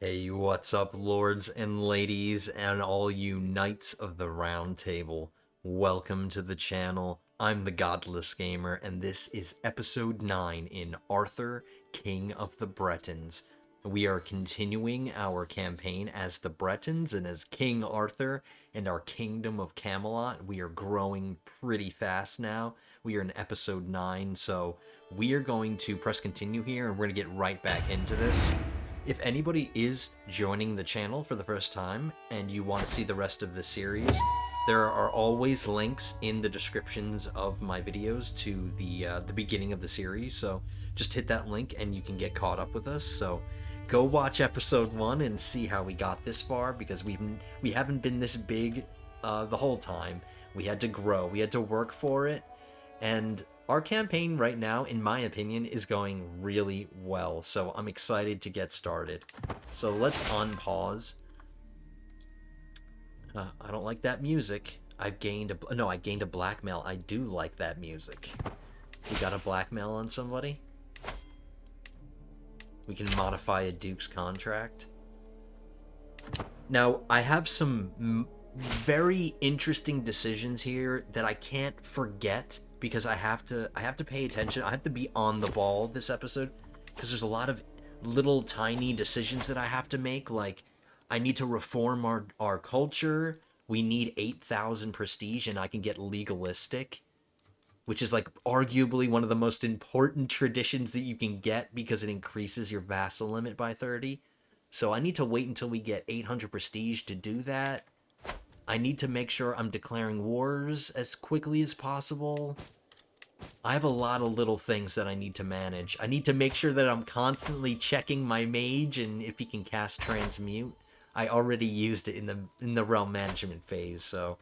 Hey, what's up, lords and ladies, and all you knights of the round table? Welcome to the channel. I'm the Godless Gamer, and this is episode 9 in Arthur, King of the Bretons. We are continuing our campaign as the Bretons and as King Arthur and our Kingdom of Camelot. We are growing pretty fast now. We are in episode 9, so we are going to press continue here, and we're going to get right back into this. If anybody is joining the channel for the first time and you want to see the rest of the series, there are always links in the descriptions of my videos to the beginning of the series, so just hit that link and you can get caught up with us. So go watch episode 1 and see how we got this far, because we haven't been this big the whole time. We had to grow, we had to work for it, and our campaign right now, in my opinion, is going really well, so I'm excited to get started. So let's unpause. I don't like that music. I gained a blackmail. I do like that music. We got a blackmail on somebody. We can modify a duke's contract. Now, I have some very interesting decisions here that I can't forget, because I have to pay attention. I have to be on the ball this episode, because there's a lot of little tiny decisions that I have to make. Like, I need to reform our culture. We need 8,000 prestige, and I can get legalistic, which is like arguably one of the most important traditions that you can get, because it increases your vassal limit by 30. So I need to wait until we get 800 prestige to do that. I need to make sure I'm declaring wars as quickly as possible. I have a lot of little things that I need to manage. I need to make sure that I'm constantly checking my mage and if he can cast transmute. I already used it in the realm management phase, so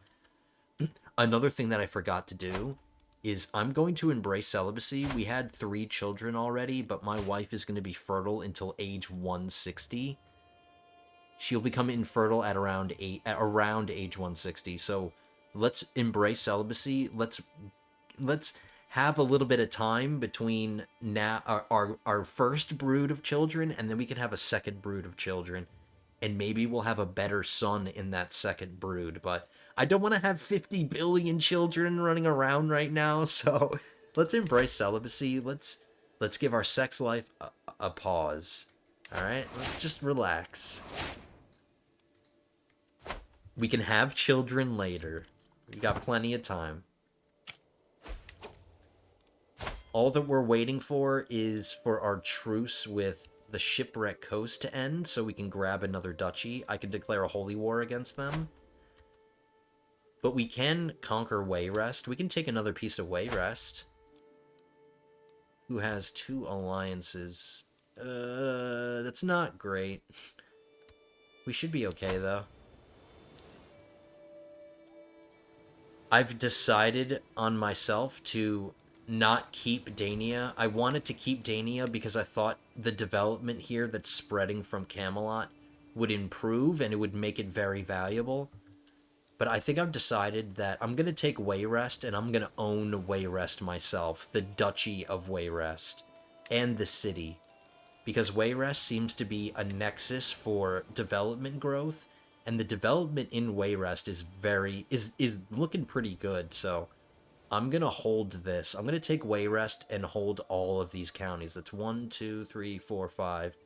another thing that I forgot to do is I'm going to embrace celibacy. We had 3 children already, but my wife is going to be fertile until age 160. She'll become infertile at around age 160. So let's embrace celibacy. Let's have a little bit of time between now our first brood of children, and then we can have a second brood of children, and maybe we'll have a better son in that second brood. But I don't want to have 50 billion children running around right now, so let's embrace celibacy. Let's give our sex life a pause. All right, let's just relax. We can have children later. We got plenty of time. All that we're waiting for is for our truce with the Shipwreck Coast to end, so we can grab another duchy. I can declare a holy war against them. But we can conquer Wayrest. We can take another piece of Wayrest. Who has 2 alliances? That's not great. We should be okay, though. I've decided on myself to not keep Dania. I wanted to keep Dania because I thought the development here that's spreading from Camelot would improve and it would make it very valuable. But I think I've decided that I'm going to take Wayrest and I'm going to own Wayrest myself, the Duchy of Wayrest, and the city. Because Wayrest seems to be a nexus for development growth, and the development in Wayrest is looking pretty good, so I'm going to hold this. I'm going to take Wayrest and hold all of these counties. That's 1, 2, 3, 4, 5.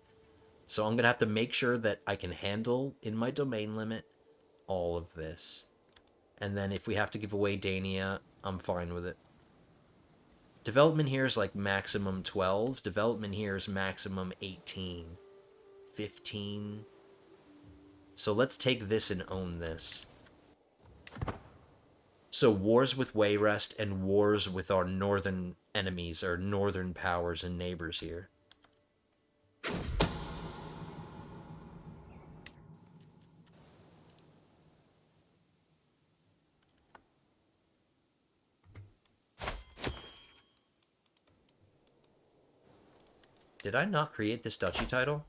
So I'm going to have to make sure that I can handle, in my domain limit, all of this. And then if we have to give away Dania, I'm fine with it. Development here is like maximum 12. Development here is maximum 18. 15. So let's take this and own this. So wars with Wayrest and wars with our northern enemies, or northern powers and neighbors here. Did I not create this duchy title?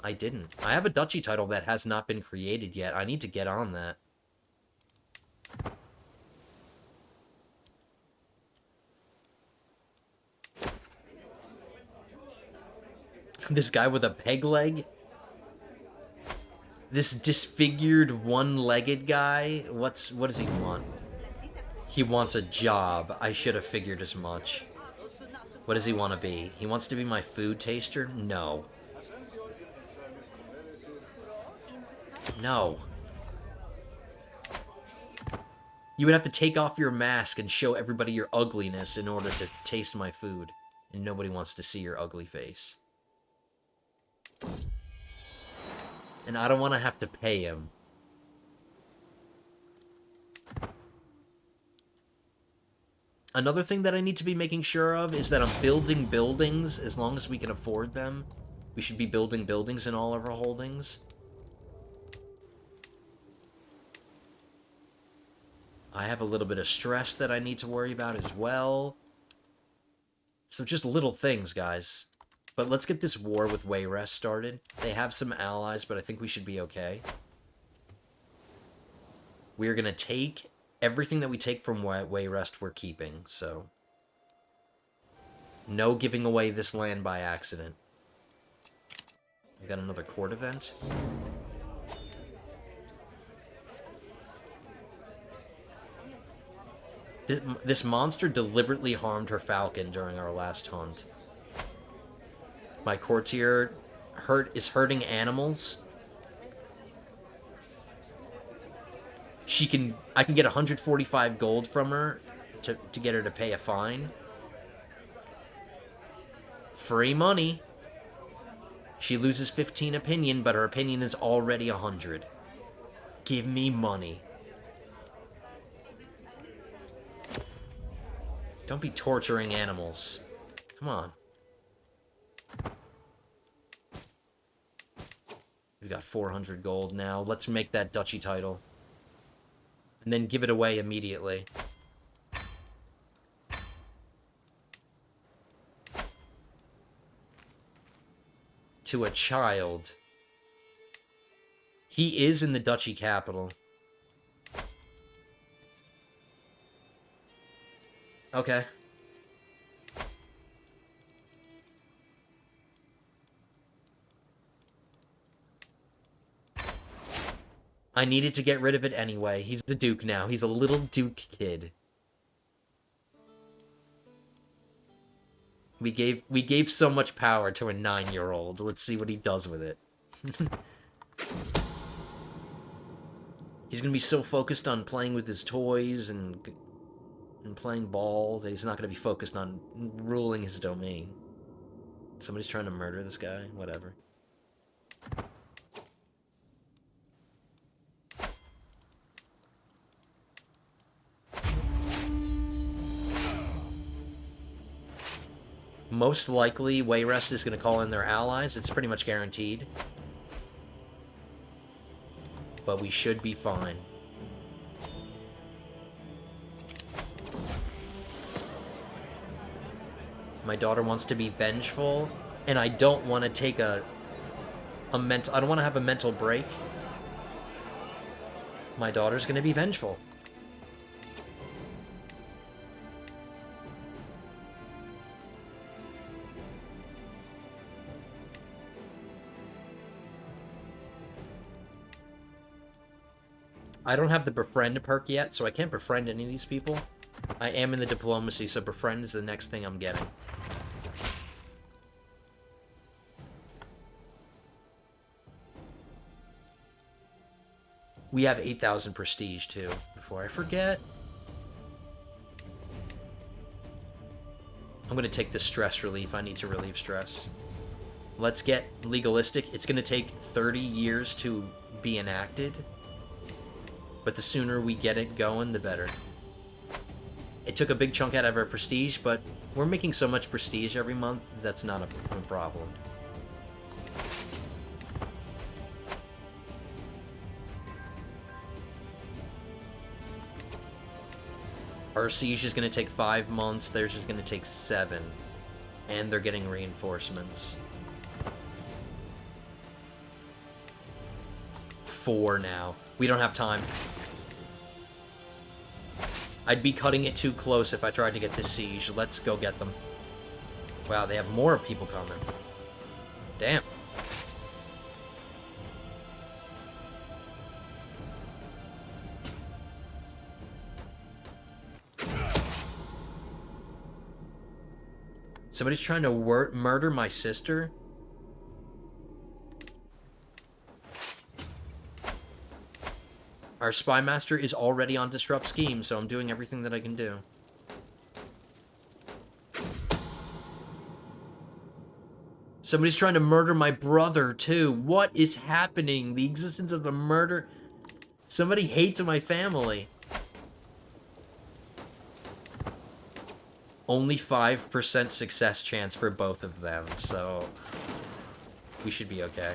I didn't. I have a duchy title that has not been created yet. I need to get on that. This guy with a peg leg? This disfigured one-legged guy? What does he want? He wants a job. I should have figured as much. What does he want to be? He wants to be my food taster? No. No. You would have to take off your mask and show everybody your ugliness in order to taste my food. And nobody wants to see your ugly face. And I don't want to have to pay him. Another thing that I need to be making sure of is that I'm building buildings as long as we can afford them. We should be building buildings in all of our holdings. I have a little bit of stress that I need to worry about as well. So just little things, guys. But let's get this war with Wayrest started. They have some allies, but I think we should be okay. We are going to take everything that we take from Wayrest we're keeping, so... No giving away this land by accident. We got another court event. This monster deliberately harmed her falcon during our last hunt. My courtier is hurting animals. I can get 145 gold from her to get her to pay a fine. Free money. She loses 15 opinion, but her opinion is already 100. Give me money. Don't be torturing animals. Come on. We've got 400 gold now. Let's make that duchy title. And then give it away immediately. To a child. He is in the duchy capital. Okay. I needed to get rid of it anyway. He's the Duke now. He's a little Duke kid. We gave so much power to a 9-year-old. Let's see what he does with it. He's gonna be so focused on playing with his toys and playing ball that he's not gonna be focused on ruling his domain. Somebody's trying to murder this guy? Whatever. Most likely, Wayrest is going to call in their allies. It's pretty much guaranteed. But we should be fine. My daughter wants to be vengeful, and I don't want to take I don't want to have a mental break. My daughter's going to be vengeful. I don't have the befriend perk yet, so I can't befriend any of these people. I am in the diplomacy, so befriend is the next thing I'm getting. We have 8,000 prestige, too, before I forget. I'm going to take the stress relief. I need to relieve stress. Let's get legalistic. It's going to take 30 years to be enacted. But the sooner we get it going, the better. It took a big chunk out of our prestige, but we're making so much prestige every month, that's not a problem. Our siege is going to take 5 months, theirs is going to take 7. And they're getting reinforcements. 4 now. We don't have time. I'd be cutting it too close if I tried to get this siege. Let's go get them. Wow, they have more people coming. Damn. Somebody's trying to murder my sister? Our spy master is already on disrupt scheme, so I'm doing everything that I can do. Somebody's trying to murder my brother, too. What is happening? The existence of the murder... Somebody hates my family. Only 5% success chance for both of them, so... we should be okay.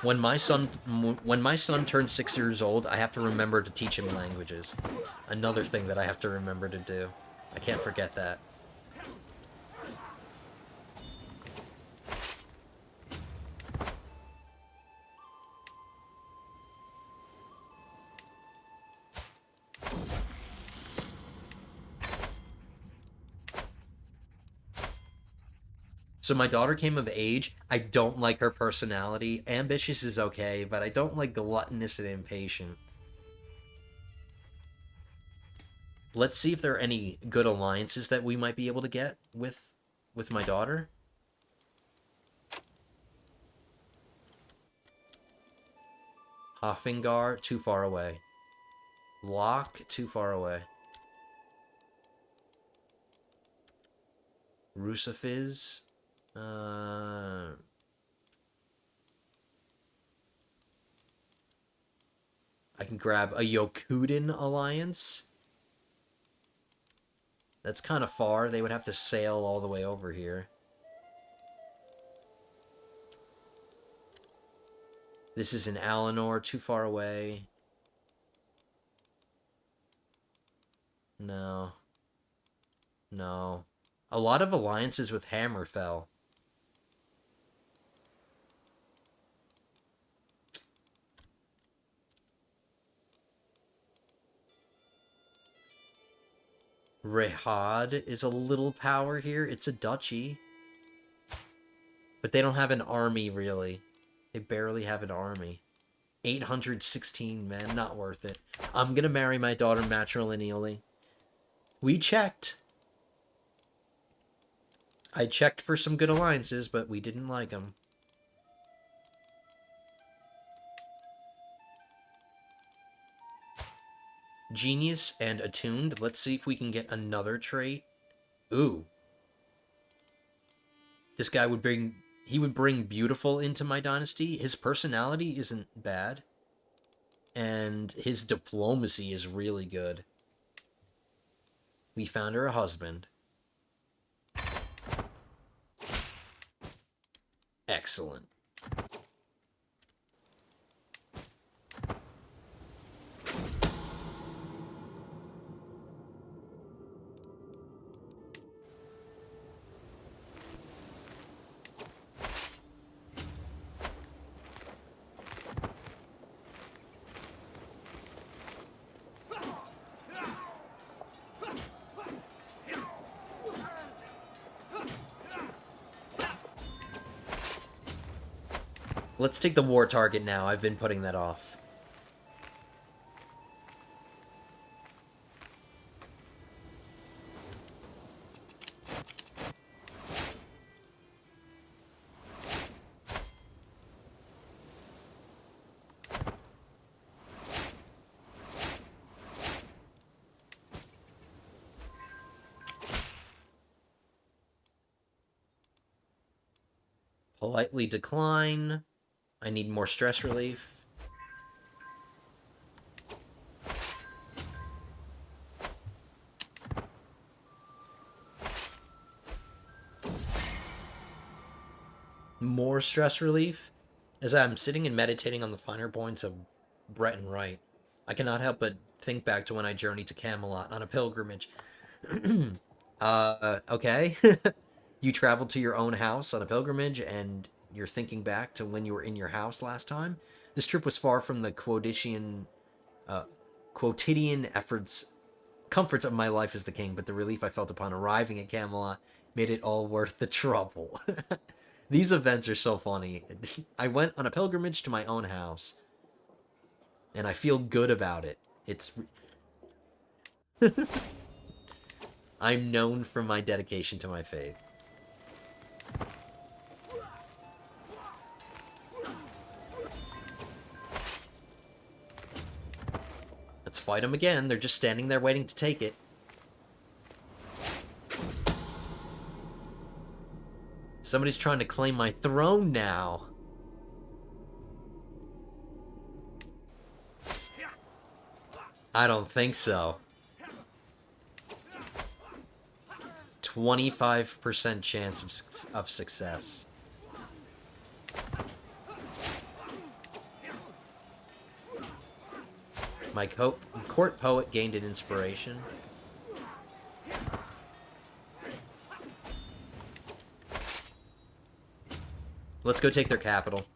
When my son turns 6 years old, I have to remember to teach him languages. Another thing that I have to remember to do. I can't forget that. So my daughter came of age. I don't like her personality. Ambitious is okay, but I don't like gluttonous and impatient. Let's see if there are any good alliances that we might be able to get with my daughter. Hoffingar, too far away. Locke, too far away. Rusafiz. I can grab a Yokuden alliance. That's kind of far. They would have to sail all the way over here. This is in Alinor, too far away. No. No. A lot of alliances with Hammerfell. Rehad is a little power here. It's a duchy. But they don't have an army, really. They barely have an army. 816 men, not worth it. I'm gonna marry my daughter matrilineally. We checked. I checked for some good alliances, but we didn't like them. Genius and attuned. Let's see if we can get another trait. Ooh. This guy would bring... He would bring beautiful into my dynasty. His personality isn't bad. And his diplomacy is really good. We found her a husband. Excellent. Let's take the war target now. I've been putting that off. Politely decline. I need more stress relief. More stress relief? As I'm sitting and meditating on the finer points of Breton right, I cannot help but think back to when I journeyed to Camelot on a pilgrimage. Okay. You traveled to your own house on a pilgrimage, and you're thinking back to when you were in your house last time? This trip was far from the Quodician quotidian comforts of my life as the king, but the relief I felt upon arriving at Camelot made it all worth the trouble. These events are so funny. I went on a pilgrimage to my own house, and I feel good about it. I'm known for my dedication to my faith. Let's fight them again. They're just standing there waiting to take it. Somebody's trying to claim my throne now. I don't think so. 25% chance of success. My court poet gained an inspiration. Let's go take their capital.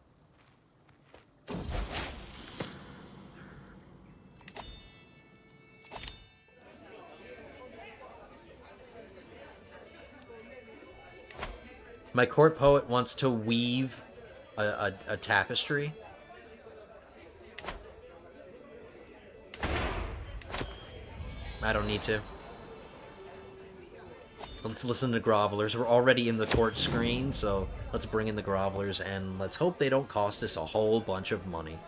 My court poet wants to weave a tapestry. I don't need to. Let's listen to grovelers. We're already in the court screen, so let's bring in the grovelers, and let's hope they don't cost us a whole bunch of money.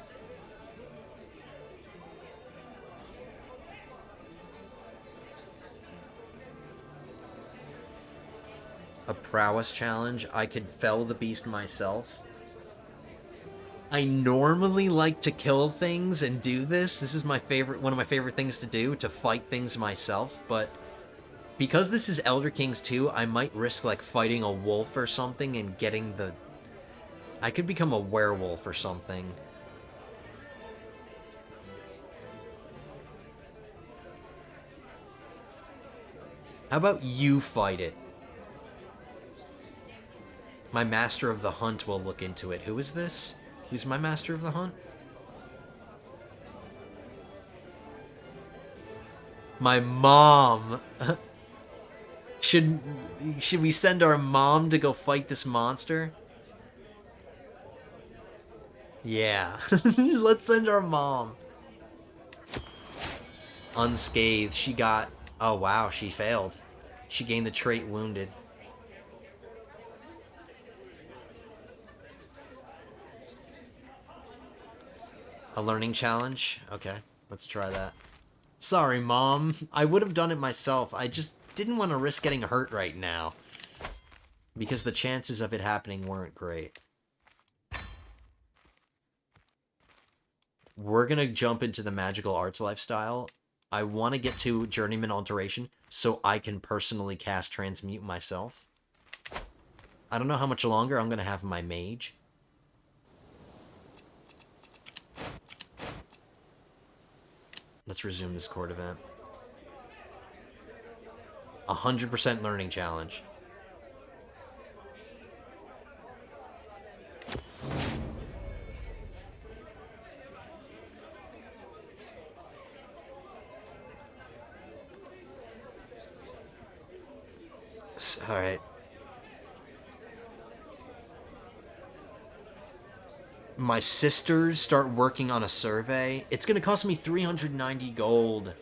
A prowess challenge. I could fell the beast myself. I normally like to kill things and do this. This is one of my favorite things to do, to fight things myself, but because this is Elder Kings 2, I might risk like fighting a wolf or something and getting the... I could become a werewolf or something. How about you fight it? My master of the hunt will look into it. Who is this? Who's my master of the hunt? My mom. Should we send our mom to go fight this monster? Yeah. Let's send our mom. Unscathed. She got... Oh, wow. She failed. She gained the trait wounded. A learning challenge? Okay, let's try that. Sorry, Mom. I would have done it myself. I just didn't want to risk getting hurt right now, because the chances of it happening weren't great. We're going to jump into the magical arts lifestyle. I want to get to Journeyman Alteration so I can personally cast Transmute myself. I don't know how much longer I'm going to have my mage. Let's resume this court event. 100% learning challenge. Alright. My sisters start working on a survey. It's going to cost me 390 gold.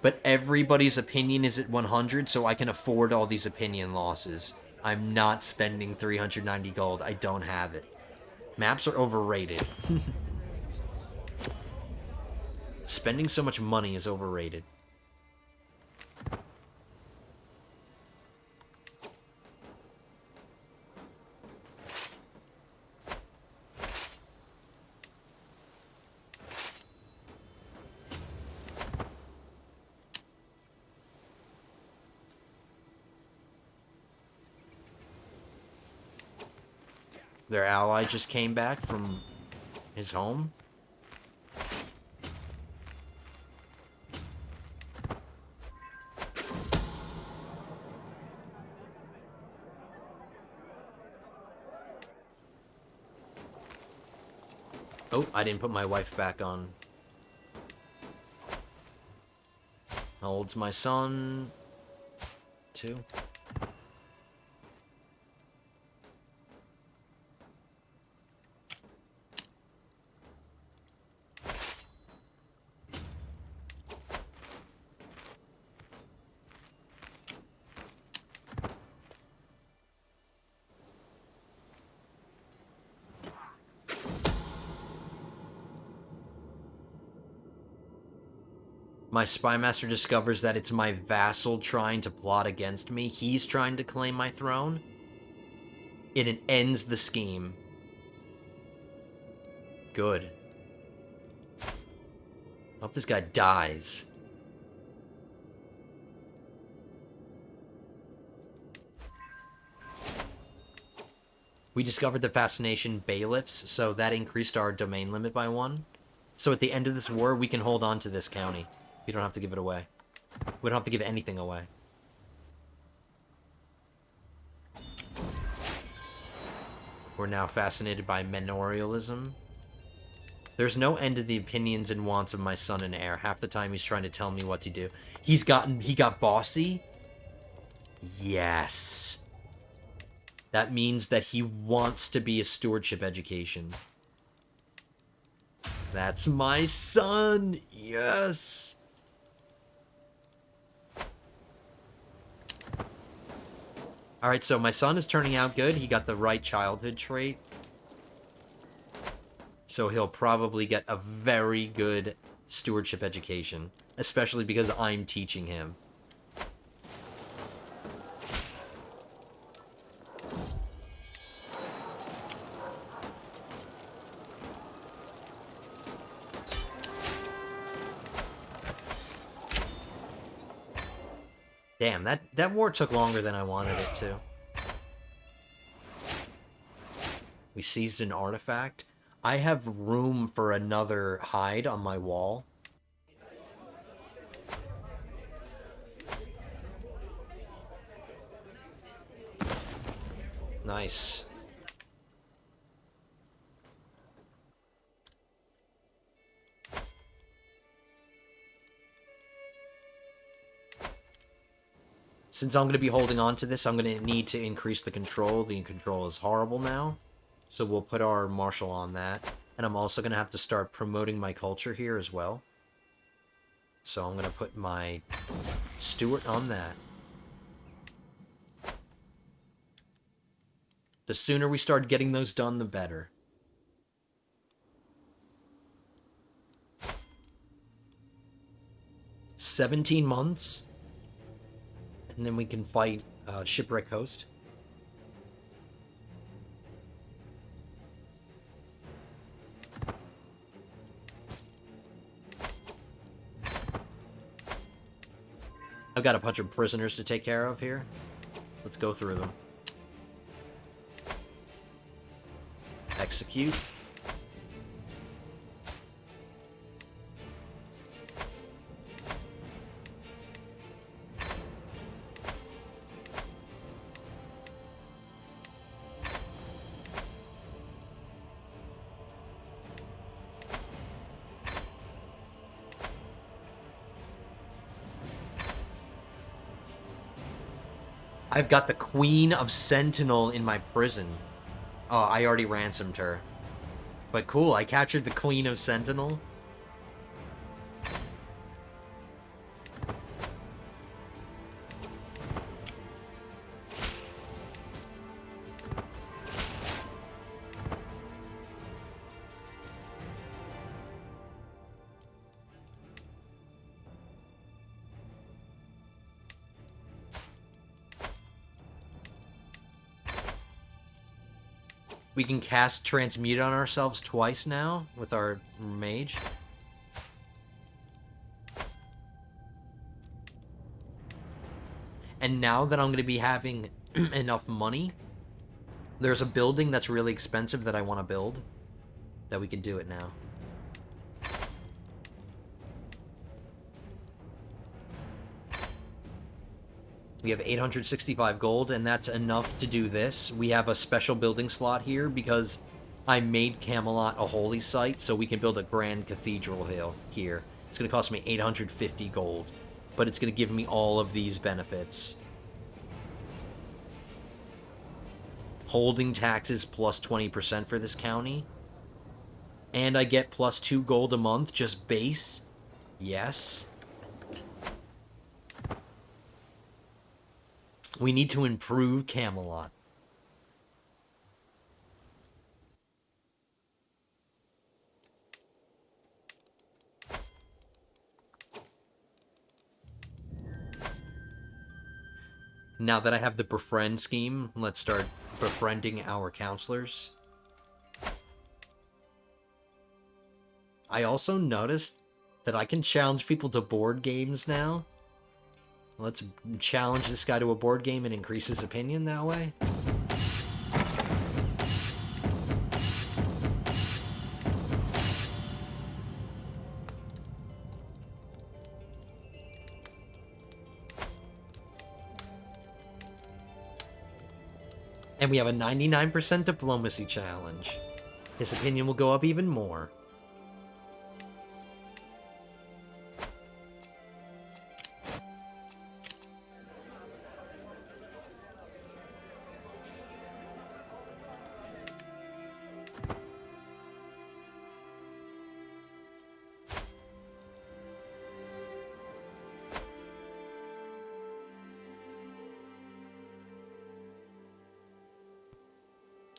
But everybody's opinion is at 100, so I can afford all these opinion losses. I'm not spending 390 gold. I don't have it. Maps are overrated. Spending so much money is overrated. Their ally just came back from his home. Oh, I didn't put my wife back on. How old's my son? 2. My spymaster discovers that it's my vassal trying to plot against me. He's trying to claim my throne. And it ends the scheme. Good. I hope this guy dies. We discovered the fascination bailiffs, so that increased our domain limit by 1. So at the end of this war, we can hold on to this county. We don't have to give it away. We don't have to give anything away. We're now fascinated by manorialism. There's no end to the opinions and wants of my son and heir. Half the time he's trying to tell me what to do. He got bossy? Yes. That means that he wants to be a stewardship education. That's my son! Yes! Alright, so my son is turning out good. He got the right childhood trait. So he'll probably get a very good stewardship education. Especially because I'm teaching him. Damn, that war took longer than I wanted it to. We seized an artifact. I have room for another hide on my wall. Nice. Since I'm going to be holding on to this, I'm going to need to increase the control. The control is horrible now. So we'll put our marshal on that. And I'm also going to have to start promoting my culture here as well. So I'm going to put my steward on that. The sooner we start getting those done, the better. "17 months? And then we can fight Shipwreck Host. I've got a bunch of prisoners to take care of here. Let's go through them. Execute. I've got the Queen of Sentinel in my prison. Oh, I already ransomed her. But cool, I captured the Queen of Sentinel. We can cast Transmute on ourselves twice now with our mage. And now that I'm going to be having enough money, there's a building that's really expensive that I want to build, that we can do it now. We have 865 gold, and that's enough to do this. We have a special building slot here because I made Camelot a holy site so we can build a grand cathedral here. It's going to cost me 850 gold, but it's going to give me all of these benefits. Holding taxes plus 20% for this county. And I get plus 2 gold a month, just base. Yes. We need to improve Camelot. Now that I have the befriend scheme, let's start befriending our counselors. I also noticed that I can challenge people to board games now. Let's challenge this guy to a board game and increase his opinion that way. And we have a 99% diplomacy challenge. His opinion will go up even more.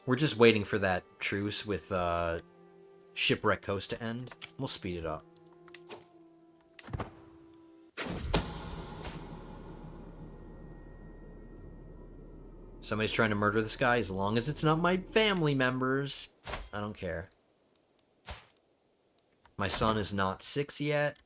We're just waiting for that truce with Shipwreck Coast to end. We'll speed it up. Somebody's trying to murder this guy. As long as it's not my family members, I don't care. My son is not 6 yet.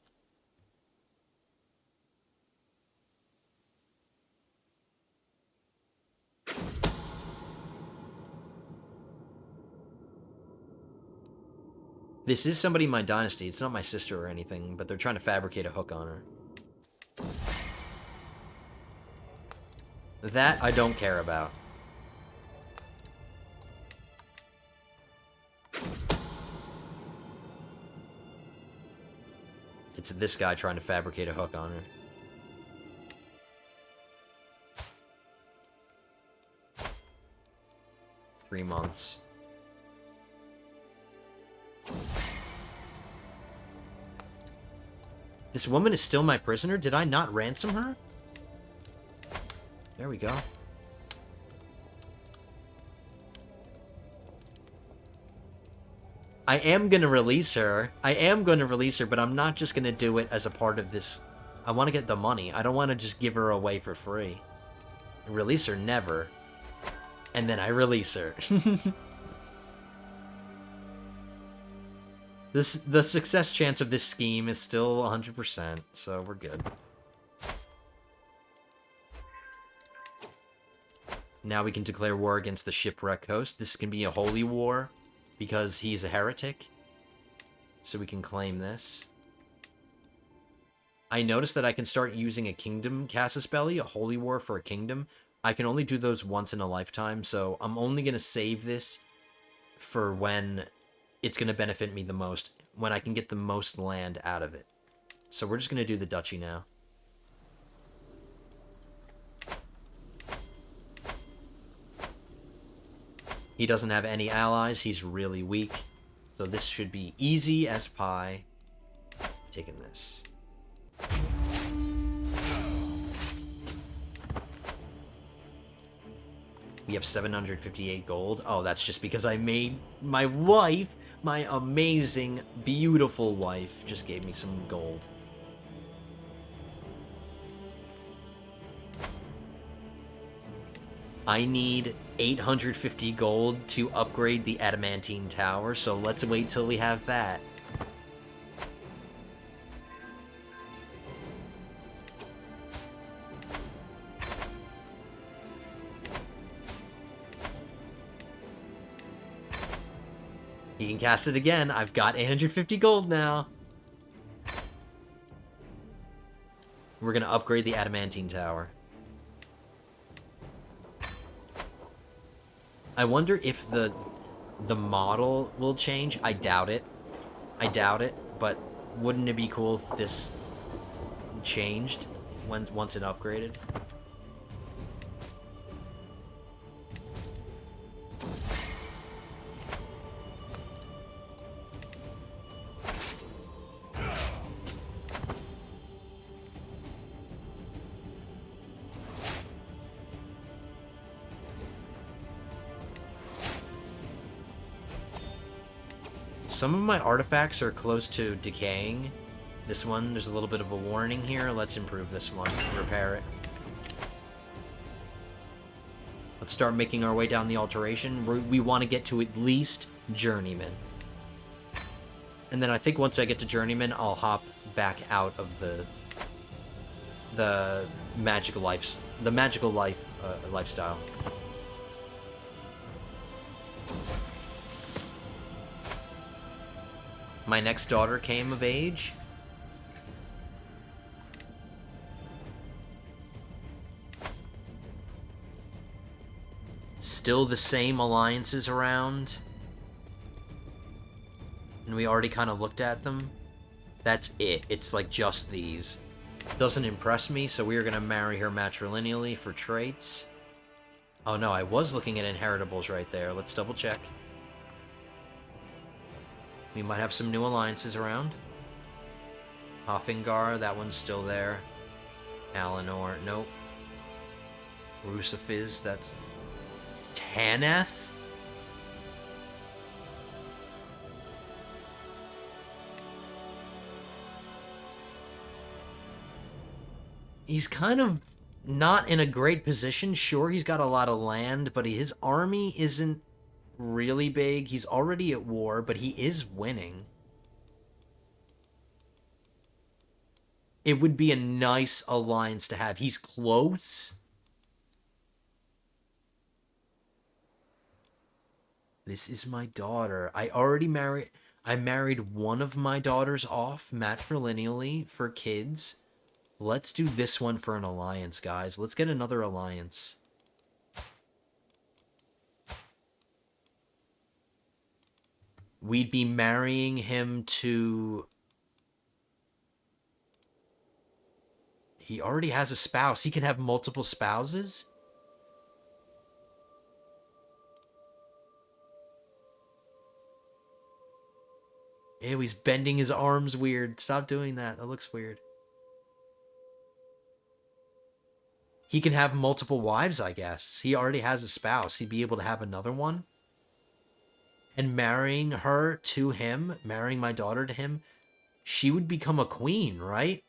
This is somebody in my dynasty. It's not my sister or anything, but they're trying to fabricate a hook on her. That I don't care about. It's this guy trying to fabricate a hook on her. Three months. This woman is still my prisoner? Did I not ransom her? There we go. I am going to release her. But I'm not just going to do it as a part of this. I want to get the money. I don't want to just give her away for free. Release her, never. And then I release her. The success chance of this scheme is still 100%, so we're good. Now we can declare war against the Shipwreck Coast. This can be a holy war, because he's a heretic. So we can claim this. I noticed that I can start using a kingdom casus belli, a holy war for a kingdom. I can only do those once in a lifetime, so I'm only going to save this for when it's going to benefit me the most, when I can get the most land out of it. So we're just going to do the duchy now. He doesn't have any allies. He's really weak. So this should be easy as pie. Taking this. We have 758 gold. Oh, that's just because I made my wife, my amazing, beautiful wife, just gave me some gold. I need 850 gold to upgrade the adamantine tower, so let's wait till we have that. You can cast it again. I've got 850 gold now. We're going to upgrade the adamantine tower. I wonder if the the model will change. I doubt it. I doubt it, but wouldn't it be cool if this changed once it upgraded? Some of my artifacts are close to decaying. This one, there's a little bit of a warning here. Let's improve this one. Repair it. Let's start making our way down the alteration. We want to get to at least Journeyman. And then I think once I get to Journeyman, I'll hop back out of the magical lifestyle. My next daughter came of age. Still the same alliances around. And we already kind of looked at them. That's it. It's like just these. Doesn't impress me, so we are going to marry her matrilineally for traits. Oh no, I was looking at inheritables right there. Let's double check. We might have some new alliances around. Hoffingar, that one's still there. Alinor, nope. Rusifiz, that's... Taneth? He's kind of not in a great position. Sure, he's got a lot of land, but his army isn't really big. He's already at war, but he is winning. It would be a nice alliance to have. He's close. This is my daughter. I married one of my daughters off matrilineally for kids. Let's do this one for an alliance, guys. Let's get another alliance. We'd be marrying him to... He already has a spouse. He can have multiple spouses? Ew, he's bending his arms weird. Stop doing that. That looks weird. He can have multiple wives, I guess. He already has a spouse. He'd be able to have another one. And marrying her to him, marrying my daughter to him, she would become a queen, right?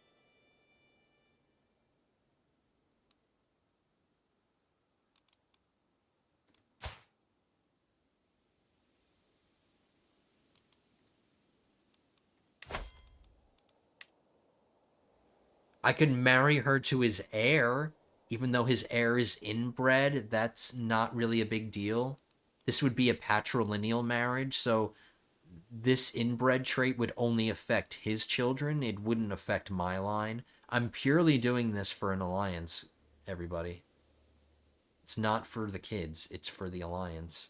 I could marry her to his heir, even though his heir is inbred. That's not really a big deal. This would be a patrilineal marriage, so this inbred trait would only affect his children. It wouldn't affect my line. I'm purely doing this for an alliance, everybody. It's not for the kids. It's for the alliance.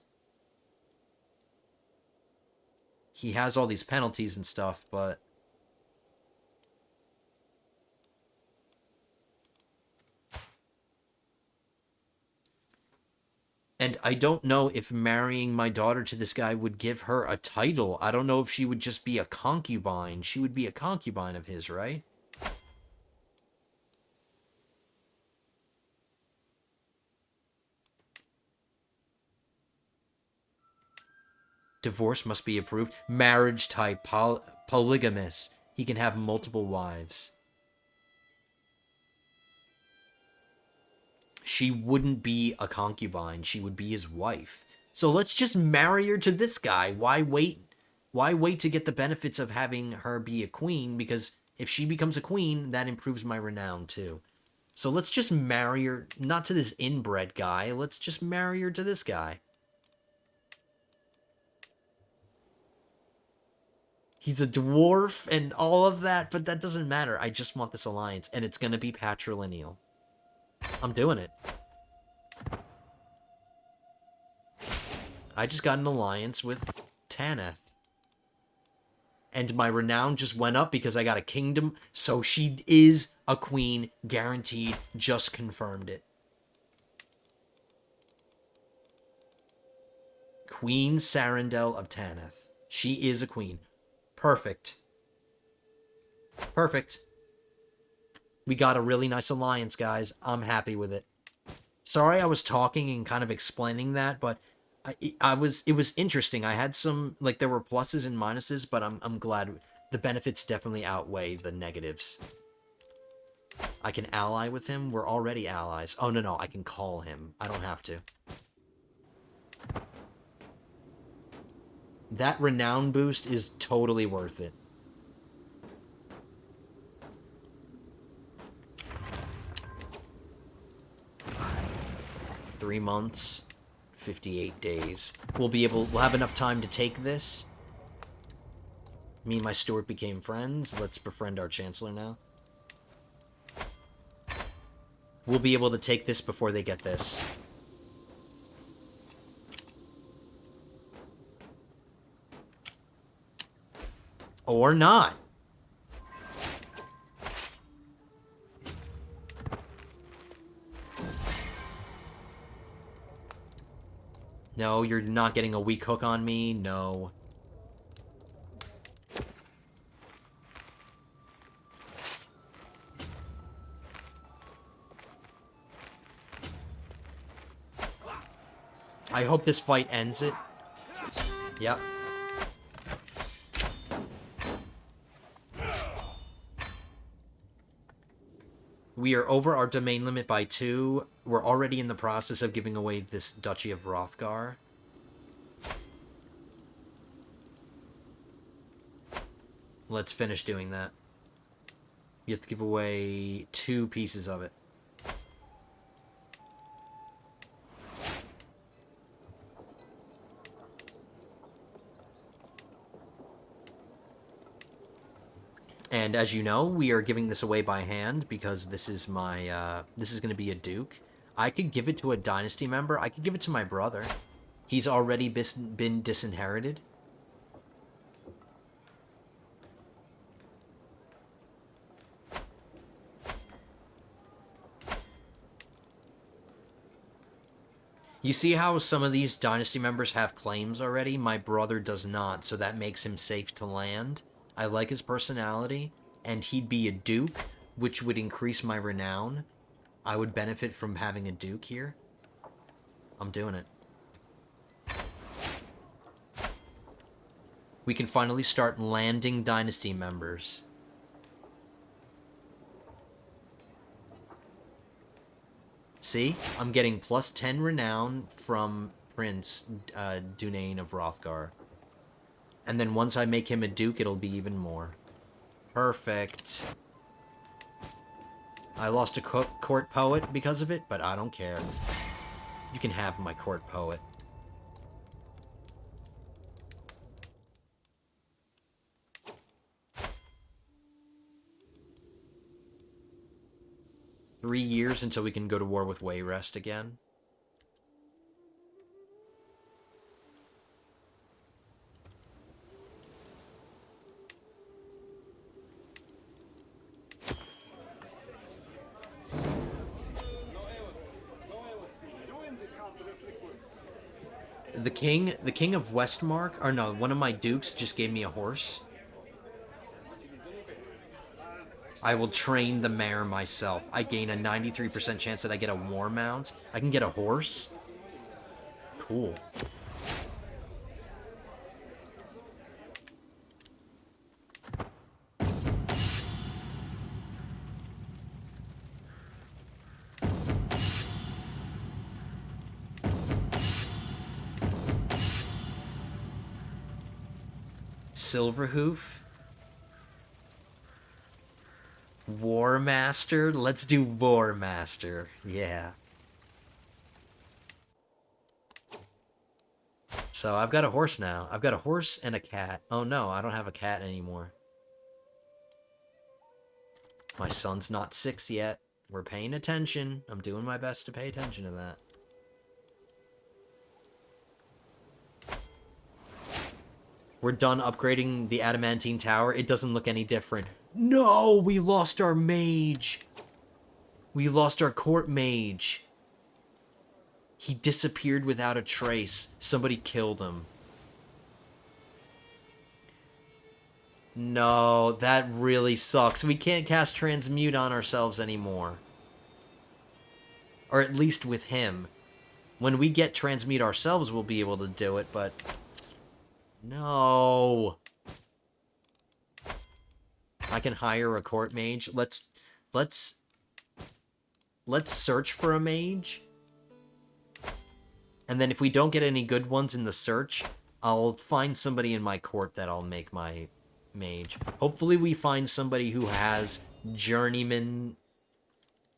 He has all these penalties and stuff, but... And I don't know if marrying my daughter to this guy would give her a title. I don't know if she would just be a concubine. She would be a concubine of his, right? Divorce must be approved. Marriage type, polygamous. He can have multiple wives. She wouldn't be a concubine. She would be his wife. So let's just marry her to this guy. Why wait? Why wait to get the benefits of having her be a queen? Because if she becomes a queen, that improves my renown too. So let's just marry her, not to this inbred guy. Let's just marry her to this guy. He's a dwarf and all of that, but that doesn't matter. I just want this alliance, and it's going to be patrilineal. I'm doing it. I just got an alliance with Taneth. And my renown just went up because I got a kingdom. So she is a queen, guaranteed. Just confirmed it. Queen Sarandel of Taneth. She is a queen. Perfect. Perfect. We got a really nice alliance, guys. I'm happy with it. Sorry I was talking and kind of explaining that, but it was interesting. I had some, like, there were pluses and minuses, but I'm glad the benefits definitely outweigh the negatives. I can ally with him. We're already allies. Oh, no, I can call him. I don't have to. That renown boost is totally worth it. Three months, 58 days. We'll have enough time to take this. Me and my steward became friends. Let's befriend our chancellor now. We'll be able to take this before they get this. Or not. No, you're not getting a weak hook on me. No. I hope this fight ends it. Yep. We are over our domain limit by 2. We're already in the process of giving away this Duchy of Hrothgar. Let's finish doing that. You have to give away 2 pieces of it. And as you know, we are giving this away by hand because this is my, this is going to be a duke. I could give it to a dynasty member. I could give it to my brother. He's already been disinherited. You see how some of these dynasty members have claims already? My brother does not, so that makes him safe to land. I like his personality, and he'd be a duke, which would increase my renown. I would benefit from having a duke here. I'm doing it. We can finally start landing dynasty members. See? I'm getting plus 10 renown from Prince Dunain of Hrothgar. And then once I make him a duke, it'll be even more. Perfect. I lost a court poet because of it, but I don't care. You can have my court poet. Three years until we can go to war with Wayrest again. The king of Westmark, or no, one of my dukes just gave me a horse. I will train the mare myself. I gain a 93% chance that I get a war mount. I can get a horse. Cool. Silverhoof. War Master? Let's do War Master. Yeah. So I've got a horse now. I've got a horse and a cat. Oh no, I don't have a cat anymore. My son's not 6 yet. We're paying attention. I'm doing my best to pay attention to that. We're done upgrading the adamantine tower. It doesn't look any different. No, we lost our mage. We lost our court mage. He disappeared without a trace. Somebody killed him. No, that really sucks. We can't cast transmute on ourselves anymore. Or at least with him. When we get transmute ourselves, we'll be able to do it, but... No. I can hire a court mage. Let's search for a mage. And then if we don't get any good ones in the search, I'll find somebody in my court that I'll make my mage. Hopefully we find somebody who has journeyman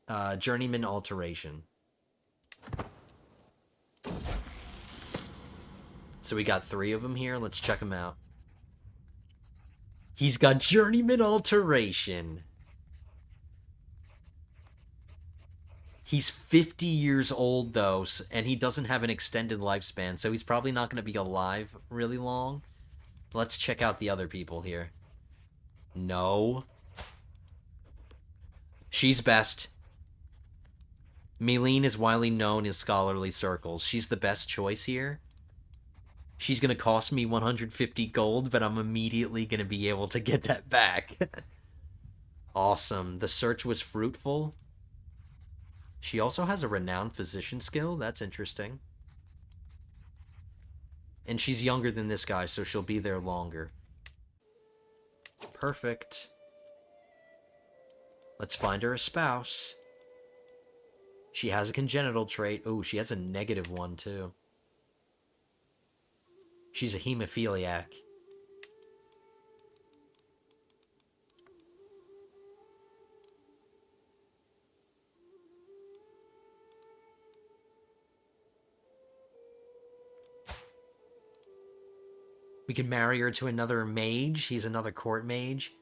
alteration. So we got 3 of them here. Let's check them out. He's got journeyman alteration. He's 50 years old, though, and he doesn't have an extended lifespan, so he's probably not going to be alive really long. Let's check out the other people here. No. She's best. Meline is widely known in scholarly circles. She's the best choice here. She's going to cost me 150 gold, but I'm immediately going to be able to get that back. Awesome. The search was fruitful. She also has a renowned physician skill. That's interesting. And she's younger than this guy, so she'll be there longer. Perfect. Let's find her a spouse. She has a congenital trait. Oh, she has a negative one, too. She's a hemophiliac. We can marry her to another mage. He's another court mage.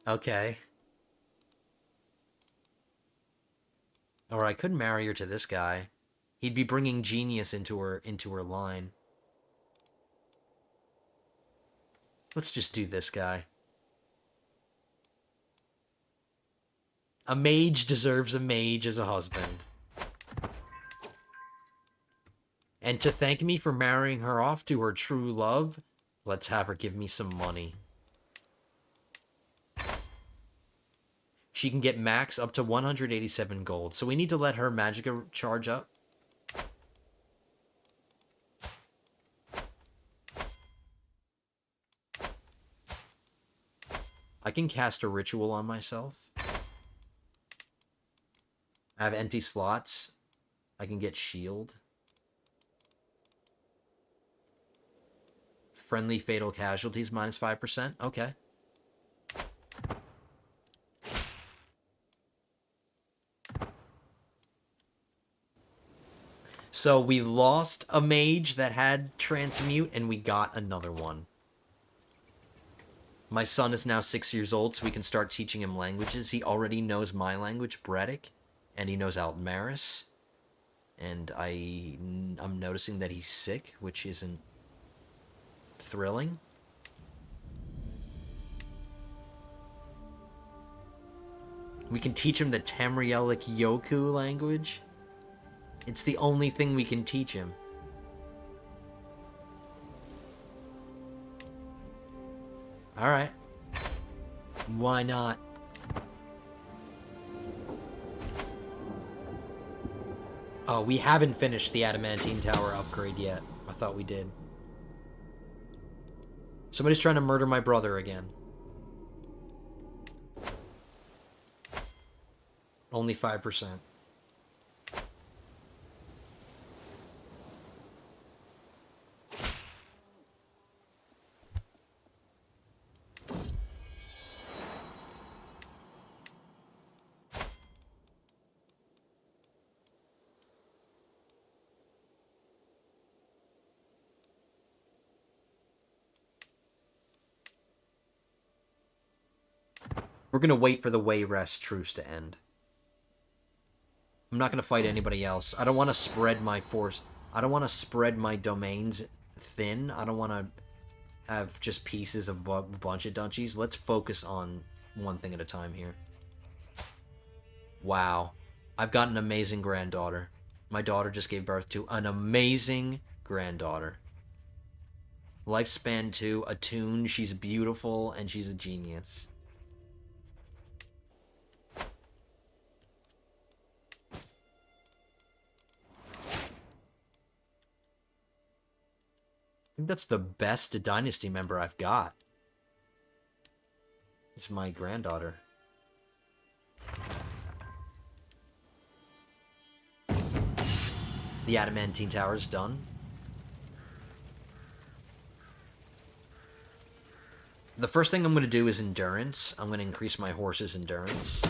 Okay. Or I could marry her to this guy. He'd be bringing genius into her line. Let's just do this guy. A mage deserves a mage as a husband. And to thank me for marrying her off to her true love, let's have her give me some money. She can get max up to 187 gold. So we need to let her magicka charge up. I can cast a ritual on myself. I have empty slots. I can get shield. Friendly fatal casualties, minus 5%. Okay. So we lost a mage that had transmute, and we got another one. My son is now 6 years old, so we can start teaching him languages. He already knows my language, Breton, and he knows Altmaris. And I'm noticing that he's sick, which isn't thrilling. We can teach him the Tamrielic Yoku language. It's the only thing we can teach him. Alright. Why not? Oh, we haven't finished the adamantine tower upgrade yet. I thought we did. Somebody's trying to murder my brother again. Only 5%. We're going to wait for the Wayrest truce to end. I'm not going to fight anybody else. I don't want to spread my force. I don't want to spread my domains thin. I don't want to have just pieces of a bunch of duchies. Let's focus on one thing at a time here. Wow. I've got an amazing granddaughter. My daughter just gave birth to an amazing granddaughter. Lifespan 2, attuned, she's beautiful, and she's a genius. I think that's the best dynasty member I've got. It's my granddaughter. The adamantine tower is done. The first thing I'm going to do is endurance. I'm going to increase my horse's endurance.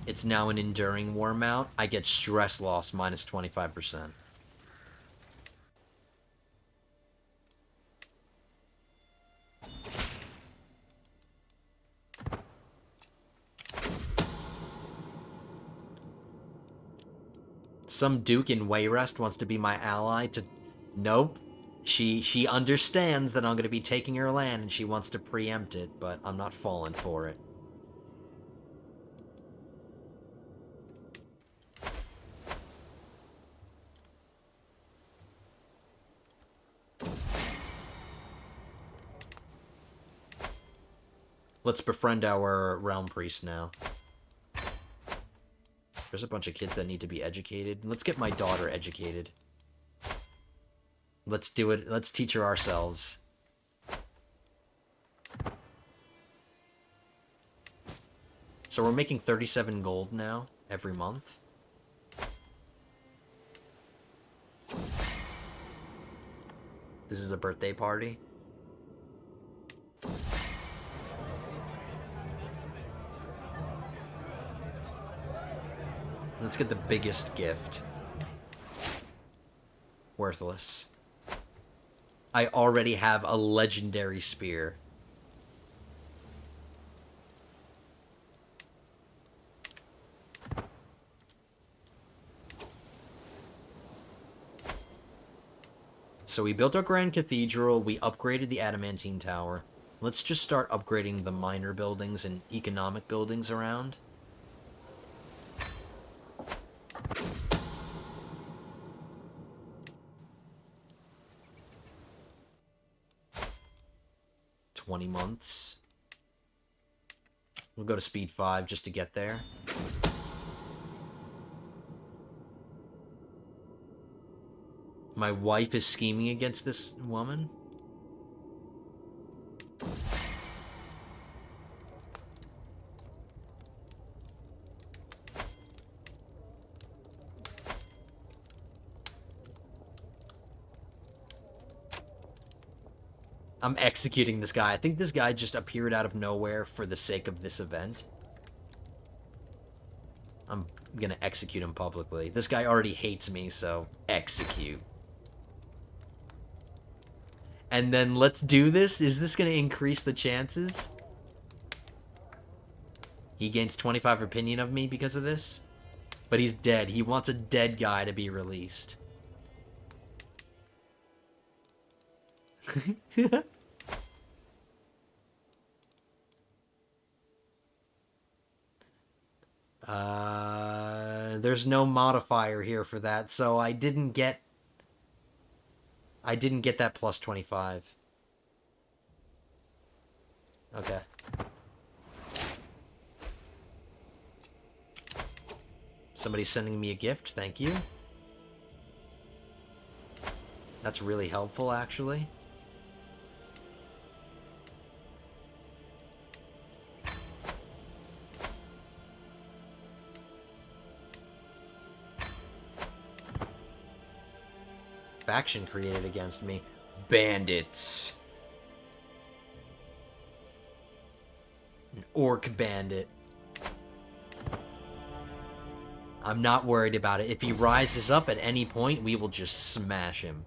It's now an enduring war mount. I get stress loss minus 25%. Some duke in Wayrest wants to be my ally to... Nope. She understands that I'm going to be taking her land and she wants to preempt it, but I'm not falling for it. Let's befriend our realm priest now. There's a bunch of kids that need to be educated. Let's get my daughter educated. Let's do it. Let's teach her ourselves. So we're making 37 gold now every month. This is a birthday party. Let's get the biggest gift. Worthless. I already have a legendary spear. So we built our grand cathedral, we upgraded the adamantine tower. Let's just start upgrading the minor buildings and economic buildings around. Months. We'll go to speed 5 just to get there. My wife is scheming against this woman. I'm executing this guy. I think this guy just appeared out of nowhere for the sake of this event. I'm gonna execute him publicly. This guy already hates me, so execute. And then let's do this. Is this gonna increase the chances? He gains 25 opinion of me because of this. But he's dead. He wants a dead guy to be released. There's no modifier here for that, so I didn't get that plus 25. Okay. Somebody's sending me a gift, thank you. That's really helpful, actually. Faction created against me. Bandits. An orc bandit. I'm not worried about it. If he rises up at any point, we will just smash him.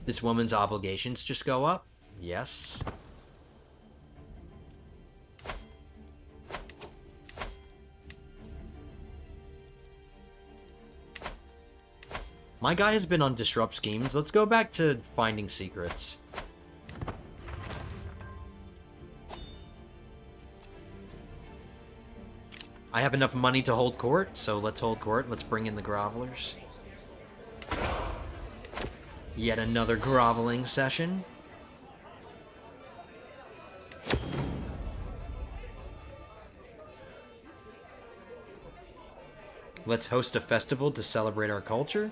This woman's obligations just go up. Yes. My guy has been on disrupt schemes. Let's go back to finding secrets. I have enough money to hold court, so let's hold court. Let's bring in the grovelers. Yet another groveling session. Let's host a festival to celebrate our culture.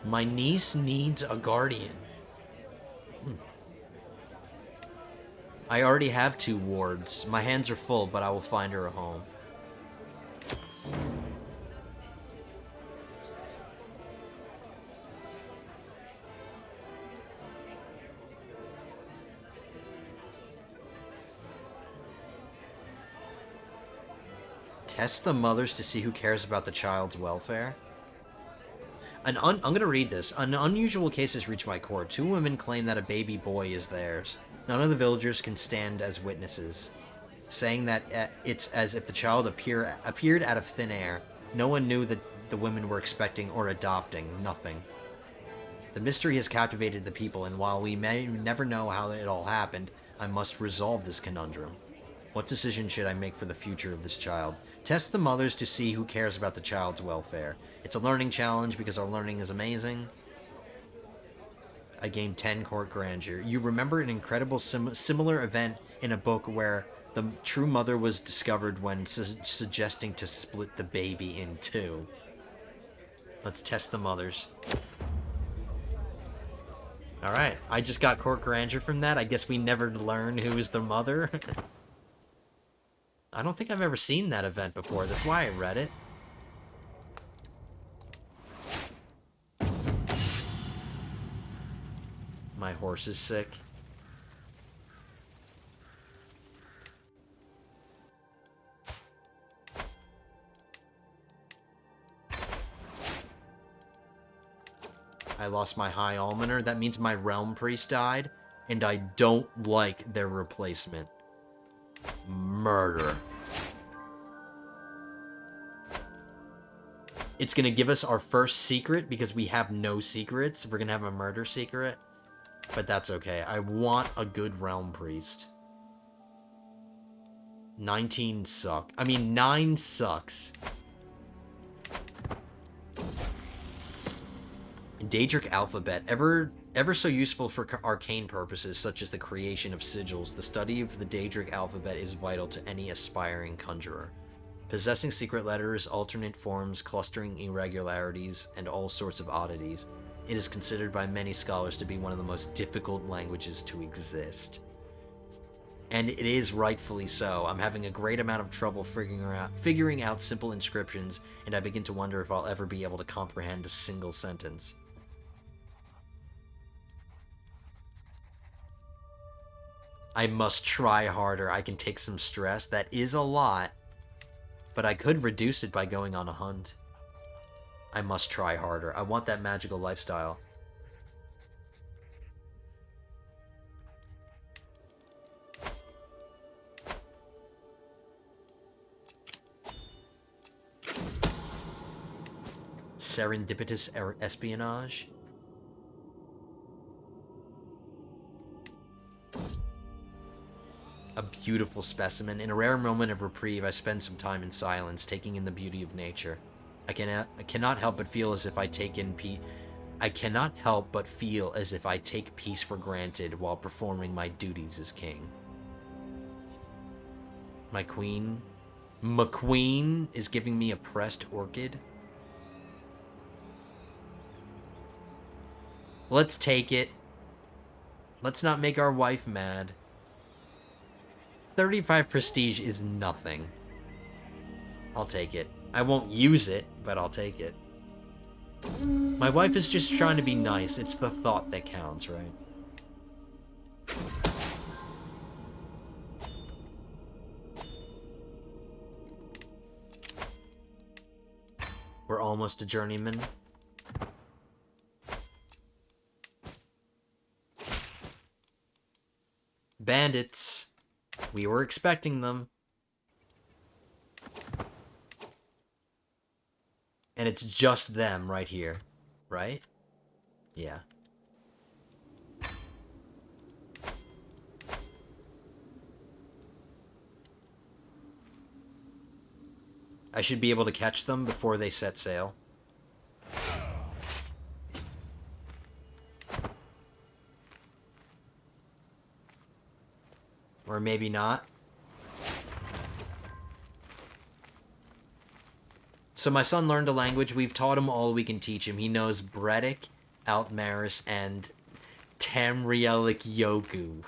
My niece needs a guardian. I already have 2 wards. My hands are full, but I will find her a home. Test the mothers to see who cares about the child's welfare. I'm going to read this. An unusual case has reached my court. 2 women claim that a baby boy is theirs. None of the villagers can stand as witnesses, saying that it's as if the child appeared out of thin air. No one knew that the women were expecting or adopting. Nothing. The mystery has captivated the people, and while we may never know how it all happened, I must resolve this conundrum. What decision should I make for the future of this child? Test the mothers to see who cares about the child's welfare. It's a learning challenge because our learning is amazing. I gained 10 court grandeur. You remember an incredible similar event in a book where the true mother was discovered when suggesting to split the baby in 2. Let's test the mothers. Alright, I just got court grandeur from that. I guess we never learn who is the mother. I don't think I've ever seen that event before. That's why I read it. My horse is sick. I lost my High Almoner. That means my Realm Priest died, and I don't like their replacement. Murder. It's gonna give us our first secret because we have no secrets. We're gonna have a murder secret. But that's okay. I want a good Realm Priest. 19 suck. I mean, 9 sucks. Daedric Alphabet. Ever so useful for arcane purposes, such as the creation of sigils. The study of the Daedric Alphabet is vital to any aspiring conjurer. Possessing secret letters, alternate forms, clustering irregularities, and all sorts of oddities. It is considered by many scholars to be one of the most difficult languages to exist. And it is rightfully so. I'm having a great amount of trouble figuring out simple inscriptions, and I begin to wonder if I'll ever be able to comprehend a single sentence. I must try harder. I can take some stress. That is a lot, but I could reduce it by going on a hunt. I must try harder. I want that magical lifestyle. Serendipitous espionage. A beautiful specimen. In a rare moment of reprieve, I spend some time in silence, taking in the beauty of nature. I cannot help but feel as if I take peace for granted while performing my duties as king. My queen, McQueen, is giving me a pressed orchid. Let's take it. Let's not make our wife mad. 35 prestige is nothing. I'll take it. I won't use it, but I'll take it. My wife is just trying to be nice. It's the thought that counts, right? We're almost a journeyman. Bandits. We were expecting them. And it's just them right here, right? Yeah. I should be able to catch them before they set sail. Or maybe not. So my son learned a language. We've taught him all we can teach him. He knows Breton, Altmaris, and Tamrielic Yoku.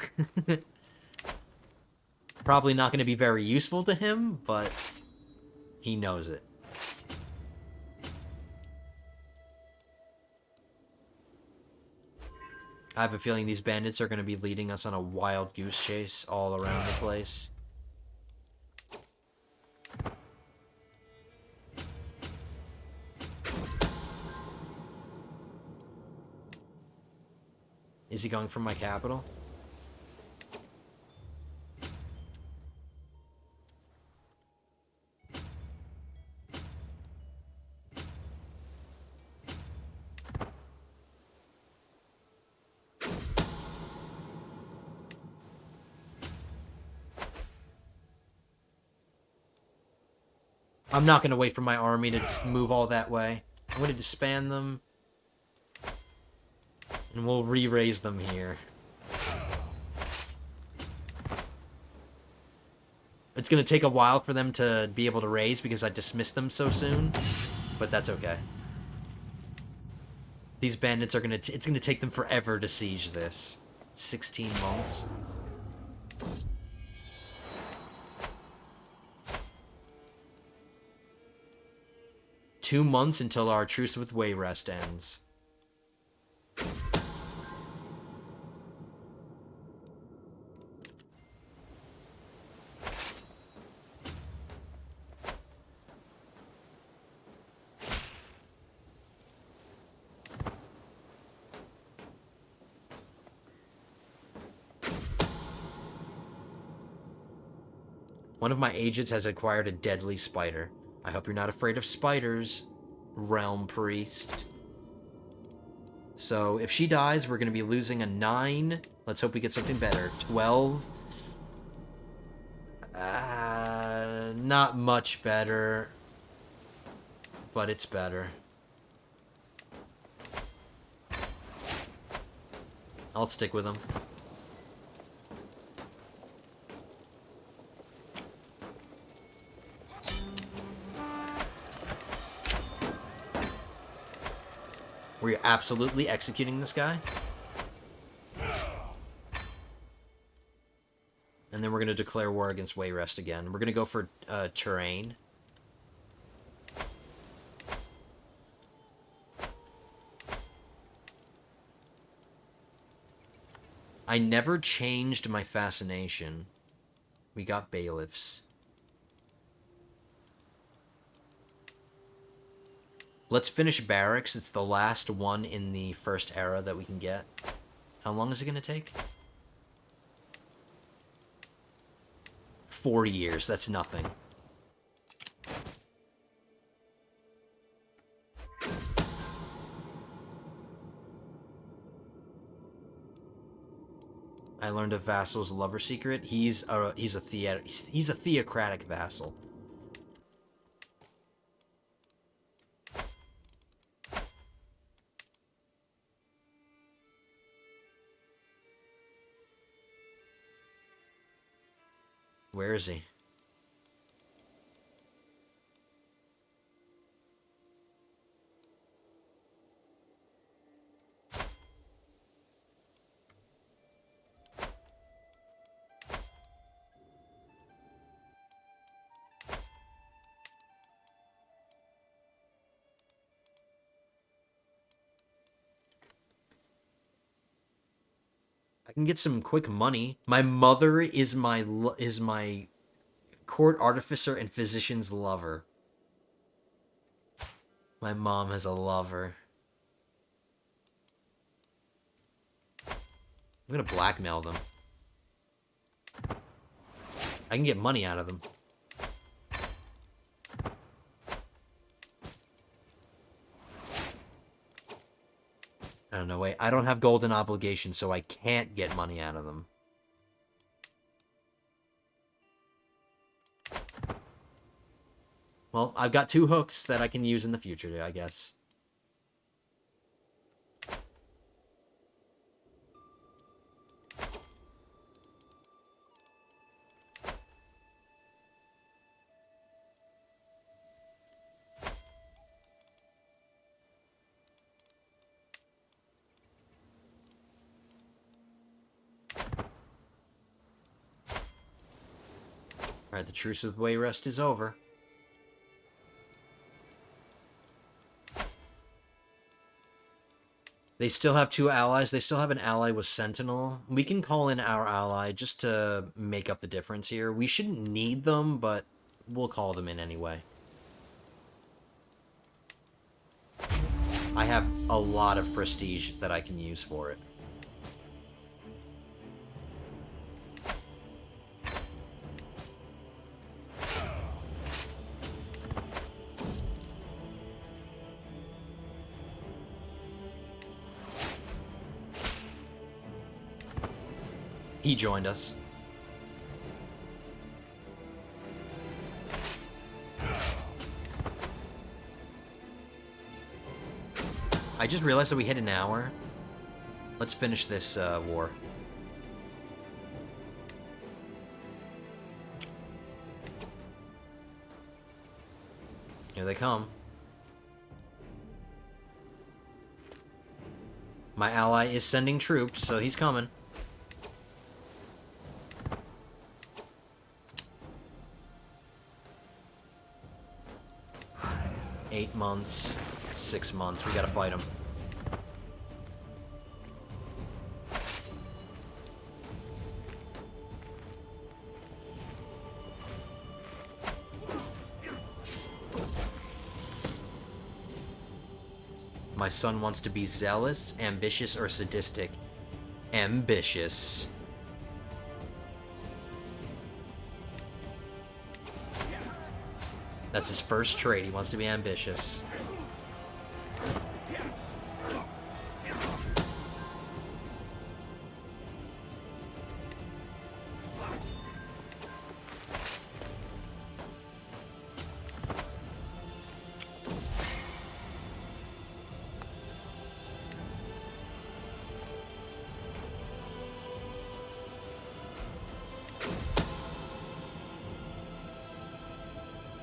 Probably not going to be very useful to him, but he knows it. I have a feeling these bandits are going to be leading us on a wild goose chase all around the place. Is he going from my capital? I'm not going to wait for my army to move all that way. I'm going to disband them. And we'll re-raise them here. It's going to take a while for them to be able to raise because I dismissed them so soon. But that's okay. These bandits are going to... It's going to take them forever to siege this. 16 months. Two months until our truce with Wayrest ends. One of my agents has acquired a deadly spider. I hope you're not afraid of spiders, Realm Priest. So, if she dies, we're going to be losing a 9. Let's hope we get something better. 12. Not much better. But it's better. I'll stick with them. We're absolutely executing this guy. And then we're going to declare war against Wayrest again. We're going to go for terrain. I never changed my fascination. We got bailiffs. Let's finish barracks. It's the last one in the first era that we can get. How long is it going to take? 40 years. That's nothing. I learned a vassal's lover secret. He's a theocratic vassal. Where is he? I can get some quick money. My mother is my court artificer and physician's lover. My mom has a lover. I'm gonna blackmail them. I can get money out of them. I don't know, wait. I don't have golden obligation, so I can't get money out of them. Well, I've got 2 hooks that I can use in the future, I guess. Alright, the truce of Wayrest is over. They still have 2 allies. They still have an ally with Sentinel. We can call in our ally just to make up the difference here. We shouldn't need them, but we'll call them in anyway. I have a lot of prestige that I can use for it. He joined us. I just realized that we hit an hour. Let's finish this war. Here they come. My ally is sending troops, so he's coming. 8 months, 6 months. We gotta fight him. My son wants to be zealous, ambitious, or sadistic. Ambitious. That's his first trait. He wants to be ambitious.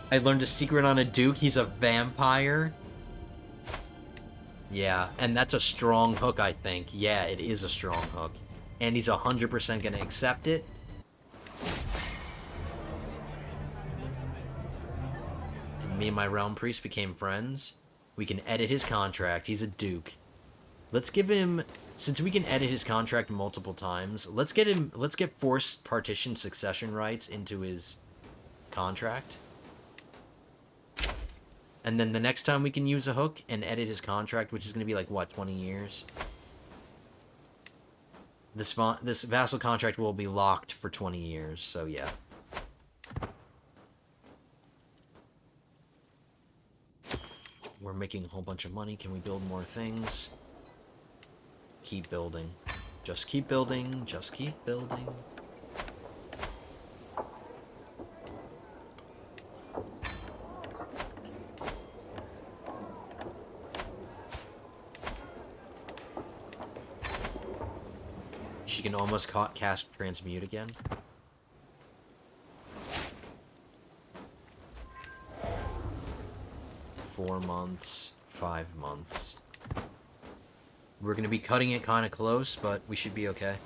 I learned a secret on a duke. He's a vampire. Yeah, and that's a strong hook, I think. Yeah, it is a strong hook. And he's 100% gonna accept it. And me and my realm priest became friends. We can edit his contract. He's a duke. Let's give him... Since we can edit his contract multiple times, let's get forced partition succession rights into his contract. And then the next time we can use a hook and edit his contract, which is going to be like, what, 20 years? This vassal contract will be locked for 20 years, so yeah. We're making a whole bunch of money. Can we build more things? Keep building. Just keep building. Just keep building. She can almost cast Transmute again. Four months, 5 months. We're going to be cutting it kind of close, but we should be okay.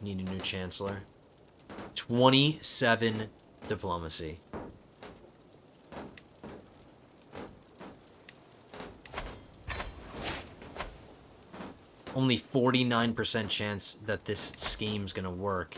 Need a new chancellor. 27 diplomacy. only 49% chance that this scheme's gonna work.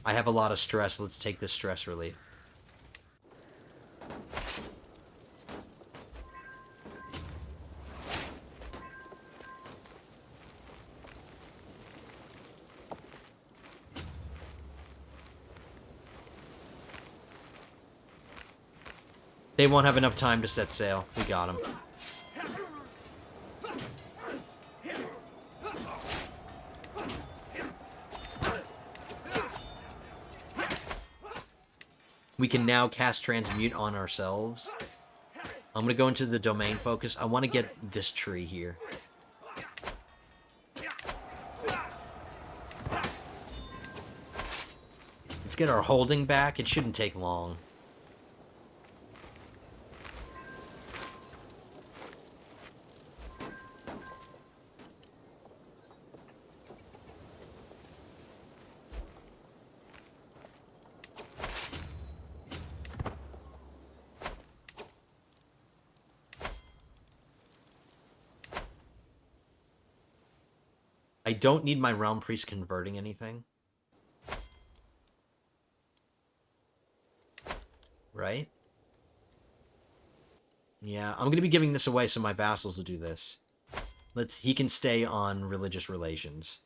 I have a lot of stress. Let's take this stress relief. They won't have enough time to set sail. We got them. We can now cast Transmute on ourselves. I'm going to go into the domain focus. I want to get this tree here. Let's get our holding back. It shouldn't take long. I don't need my Realm Priest converting anything. Right? Yeah, I'm going to be giving this away so my vassals will do this. He can stay on religious relations.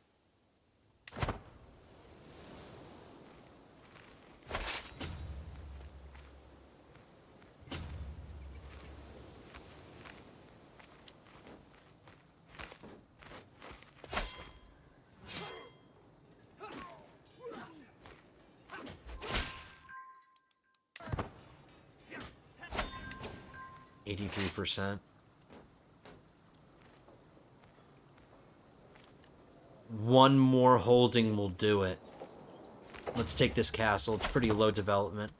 %. One more holding will do it. Let's take this castle. It's pretty low development.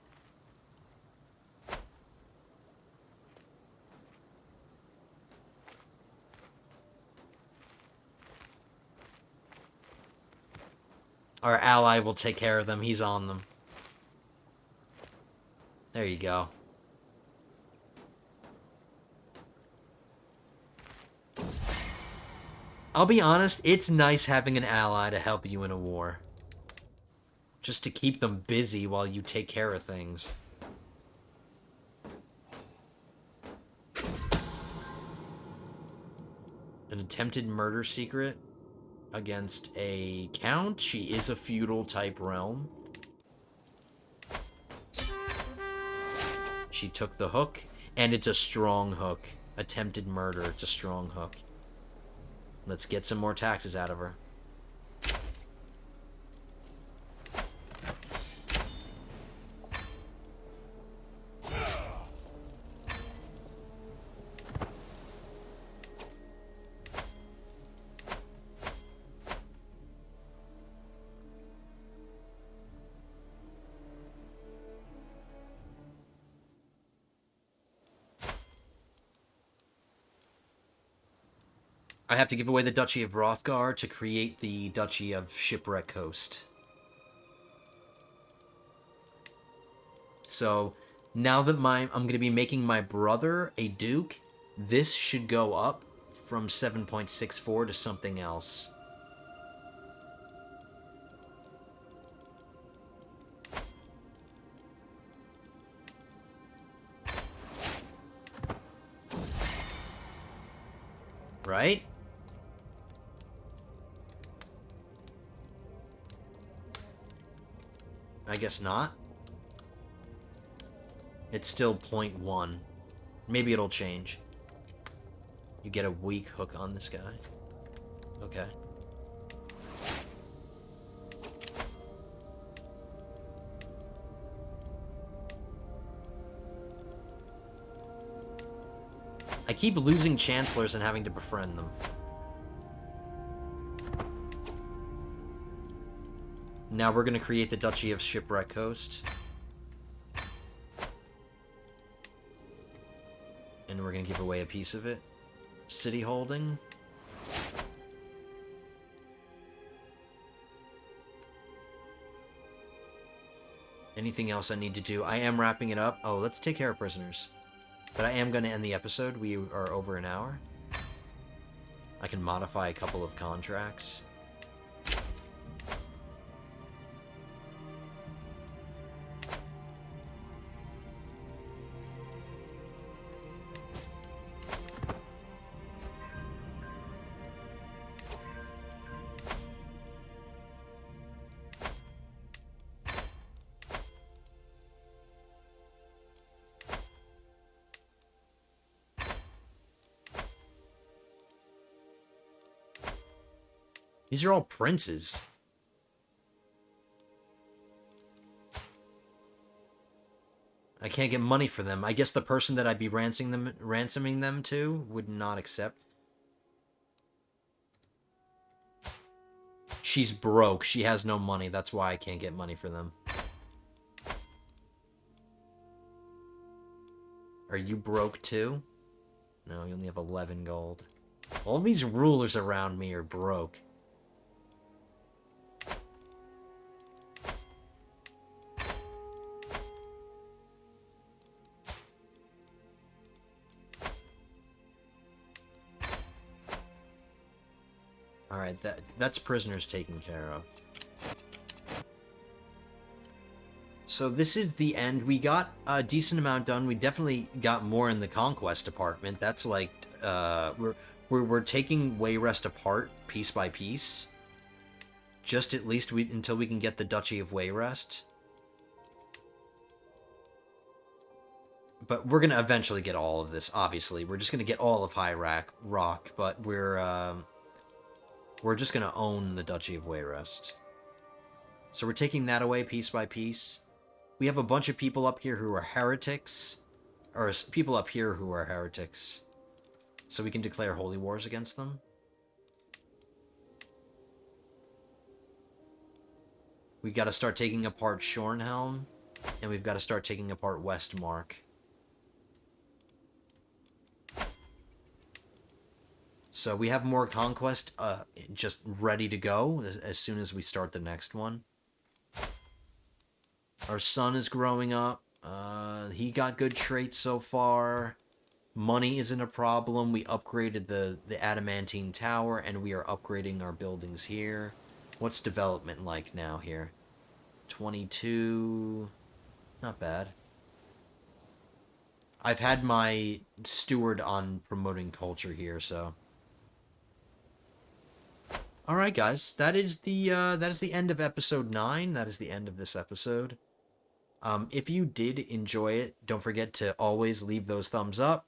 Our ally will take care of them. He's on them. There you go. I'll be honest, it's nice having an ally to help you in a war. Just to keep them busy while you take care of things. An attempted murder secret against a count. She is a feudal type realm. She took the hook, and it's a strong hook. Attempted murder, it's a strong hook. Let's get some more taxes out of her. I have to give away the Duchy of Hrothgar to create the Duchy of Shipwreck Coast. So, now that I'm going to be making my brother a duke, this should go up from 7.64 to something else. Right? I guess not. It's still 0.1. Maybe it'll change. You get a weak hook on this guy. Okay. I keep losing chancellors and having to befriend them. Now we're going to create the Duchy of Shipwreck Coast. And we're going to give away a piece of it. City holding. Anything else I need to do? I am wrapping it up. Oh, let's take care of prisoners. But I am going to end the episode. We are over an hour. I can modify a couple of contracts. These are all princes. I can't get money for them. I guess the person that I'd be ransoming them to would not accept. She's broke. She has no money. That's why I can't get money for them. Are you broke too? No, you only have 11 gold. All these rulers around me are broke. Alright, that's prisoners taken care of. So this is the end. We got a decent amount done. We definitely got more in the conquest department. That's like, we're taking Wayrest apart piece by piece. Just at least until we can get the Duchy of Wayrest. But we're going to eventually get all of this, obviously. We're just going to get all of High Rock, but we're just going to own the Duchy of Wayrest. So we're taking that away piece by piece. We have a bunch of people up here who are heretics. Or people up here who are heretics. So we can declare holy wars against them. We've got to start taking apart Shornhelm. And we've got to start taking apart Westmark. So we have more conquest just ready to go as soon as we start the next one. Our son is growing up. He got good traits so far. Money isn't a problem. We upgraded the Adamantine Tower, and we are upgrading our buildings here. What's development like now here? 22... Not bad. I've had my steward on promoting culture here, so... Alright, guys. That is the end of episode 9. That is the end of this episode. If you did enjoy it, don't forget to always leave those thumbs up.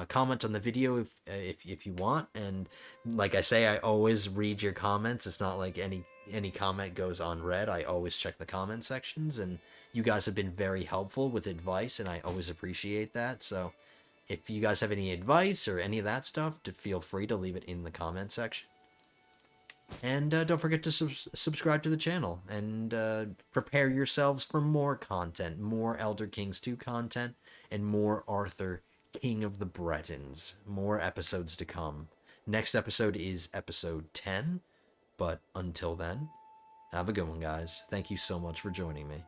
Comment on the video if you want, and like I say, I always read your comments. It's not like any comment goes unread. I always check the comment sections, and you guys have been very helpful with advice, and I always appreciate that. So if you guys have any advice or any of that stuff, feel free to leave it in the comment section. And don't forget to subscribe to the channel, and prepare yourselves for more content, more Elder Kings 2 content, and more Arthur, King of the Bretons. More episodes to come. Next episode is episode 10, but until then, have a good one, guys. Thank you so much for joining me.